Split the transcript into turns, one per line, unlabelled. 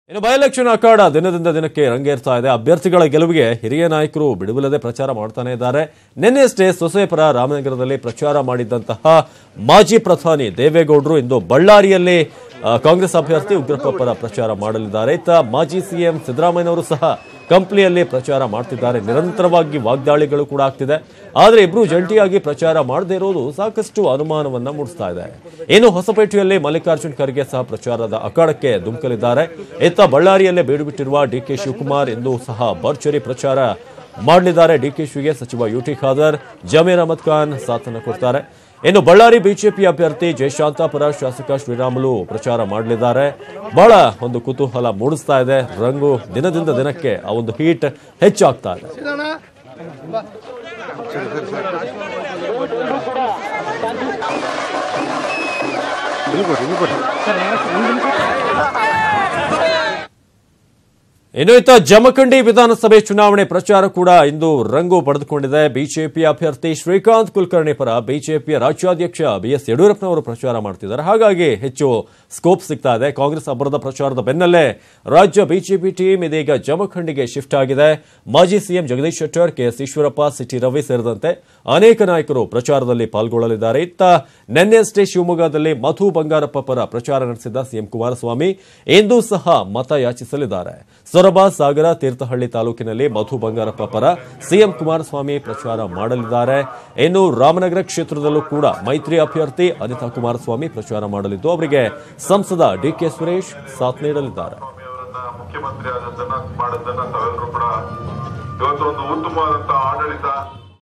ಇನ್ನು by election ಅಖಾಡ ದಿನದಿಂದ ದಿನಕ್ಕೆ ರಂಗೇರ್ತಾ ಇದೆ. ಅಭ್ಯರ್ಥಿಗಳ ಗೆಲುವಿಗೆ ಹಿರಿಯ ನಾಯಕರು ಬಿಡುವಿಲ್ಲದೆ ಪ್ರಚಾರ ಮಾಡ್ತಾನೆ ಇದ್ದಾರೆ. ನಿನ್ನೆಯಷ್ಟೇ ಸೊಸೆ ಪರ ರಾಮನಗರದಲ್ಲಿ ಪ್ರಚಾರ ಮಾಡಿದ್ದಂತಹ ಮಾಜಿ ಪ್ರಧಾನಿ ದೇವೇಗೌಡರು ಇಂದು ಬಳ್ಳಾರಿಯಲ್ಲಿ ಕಾಂಗ್ರೆಸ್ ಅಭ್ಯರ್ಥಿ ಉಗ್ರಪ್ಪ ಪರ ಪ್ರಚಾರ ಮಾಡಲಿದ್ದಾರೆ. ಇತ್ತ ಮಾಜಿ ಸಿಎಂ ಸಿದ್ದರಾಮಯ್ಯನವರು ಸಹ ಕಂಪ್ಲಿಯಲ್ಲಿ ಪ್ರಚಾರ ಮಾಡ್ತಿದ್ದಾರೆ. ನಿರಂತರವಾಗಿ ವಾಗ್ದಾಳಿಗಳು ಕೂಡ ಆಗ್ತಿದೆ. ಆದರೆ ಇಬ್ರು ಜಂಟಿಯಾಗಿ ಪ್ರಚಾರ ಮಾಡದೇ ಇರೋದು ಸಾಕಷ್ಟು ಅನುಮಾನವನ್ನ ಮೂಡಿಸ್ತಾ ಇದೆ. ಇನ್ನು ಹೊಸಪೇಟೆಯಲ್ಲಿ ಮಲ್ಲಿಕಾರ್ಜುನ್ ಖರ್ಗೆ ಸಹ ಪ್ರಚಾರದ ಅಖಾಡಕ್ಕೆ ಧುಮುಕಲಿದ್ದಾರೆ. ಇತ್ತ ಬಳ್ಳಾರಿಯಲ್ಲೇ ಬೀಡುಬಿಟ್ಟಿರುವ ಡಿಕೆ ಶಿವಕುಮಾರ್ ಇಂದು ಸಹ ಭರ್ಜರಿ ಪ್ರಚಾರ ಮಾಡಲಿದ್ದಾರೆ. ಡಿಕೆಶಿಗೆ ಸಚಿವ ಯುಟಿ ಖಾದರ್, ಜಮೀರ್ ಅಹಮದ್ ಖಾನ್ ಸಾಥನ್ನು ಕೊಡ್ತಾರೆ. ಇನ್ನು ಬಳ್ಳಾರಿ ಬಿಜೆಪಿ ಅಭ್ಯರ್ಥಿ ಜಯಶಾಂತ ಪರ ಶಾಸಕ ಶ್ರೀರಾಮುಲು ಪ್ರಚಾರ ಮಾಡಲಿದ್ದಾರೆ. ಬಹಳ ಒಂದು ಕುತೂಹಲ ಮೂಡಿಸ್ತಾ ಇದೆ. ರಂಗು ದಿನದಿಂದ ದಿನಕ್ಕೆ ಆ ಒಂದು ಹೀಟ್ ಹೆಚ್ಚಾಗ್ತಾ ಇದೆ. ಇನ್ನು ಇತ್ತ ಜಮಖಂಡಿ ವಿಧಾನಸಭೆ ಚುನಾವಣೆ ಪ್ರಚಾರ ಕೂಡ ಇಂದು ರಂಗು ಪಡೆದುಕೊಂಡಿದೆ. ಬಿಜೆಪಿ ಅಭ್ಯರ್ಥಿ ಶ್ರೀಕಾಂತ್ ಕುಲಕರ್ಣಿ ಪರ ಬಿಜೆಪಿಯ ರಾಜ್ಯಾಧ್ಯಕ್ಷ ಬಿಎಸ್ ಯಡಿಯೂರಪ್ಪನವರು ಪ್ರಚಾರ ಮಾಡ್ತಿದ್ದಾರೆ. ಹಾಗಾಗಿ ಹೆಚ್ಚು ಸ್ಕೋಪ್ ಸಿಗ್ತಾ ಇದೆ. ಕಾಂಗ್ರೆಸ್ ಅಬ್ಬರದ ಪ್ರಚಾರದ ಬೆನ್ನಲ್ಲೇ ರಾಜ್ಯ ಬಿಜೆಪಿ ಟೀಮ್ ಇದೀಗ ಜಮಖಂಡಿಗೆ ಶಿಫ್ಟ್ ಆಗಿದೆ. ಮಾಜಿ CM Jagadish Shettar, K S Eshwarappa, C T Ravi ಸೇರಿದಂತೆ ಅನೇಕ ನಾಯಕರು ಪ್ರಚಾರದಲ್ಲಿ ಪಾಲ್ಗೊಳ್ಳಲಿದ್ದಾರೆ. ಇತ್ತ ನಿನ್ನೆಯಷ್ಟೇ ಶಿವಮೊಗ್ಗದಲ್ಲಿ ಮಧು ಬಂಗಾರಪ್ಪ ಪರ ಪ್ರಚಾರ ನಡೆಸಿದ್ದ ಸಿಎಂ ಕುಮಾರಸ್ವಾಮಿ ಇಂದು ಸಹ ಮತ ಯಾಚಿಸಲಿದ್ದಾರೆ. ಸೊರಬ, ಸಾಗರ, ತೀರ್ಥಹಳ್ಳಿ ತಾಲೂಕಿನಲ್ಲಿ ಮಧು ಬಂಗಾರಪ್ಪ ಪರ ಸಿಎಂ ಕುಮಾರಸ್ವಾಮಿ ಪ್ರಚಾರ ಮಾಡಲಿದ್ದಾರೆ. ಇನ್ನು ರಾಮನಗರ ಕ್ಷೇತ್ರದಲ್ಲೂ ಕೂಡ ಮೈತ್ರಿ ಅಭ್ಯರ್ಥಿ ಅನಿತಾ ಕುಮಾರಸ್ವಾಮಿ ಪ್ರಚಾರ ಮಾಡಲಿದ್ದು ಅವರಿಗೆ ಸಂಸದ ಡಿಕೆ ಸುರೇಶ್ ಸಾಥ್ ನೀಡಲಿದ್ದಾರೆ.
ಮುಖ್ಯಮಂತ್ರಿ ಆದದ್ದನ್ನ ಮಾಡಿದ್ದನ್ನ ತಾವೆಲ್ಲರೂ ಕೂಡ ಇವತ್ತು ಒಂದು ಉತ್ತಮವಾದಂತಹ ಆಡಳಿತ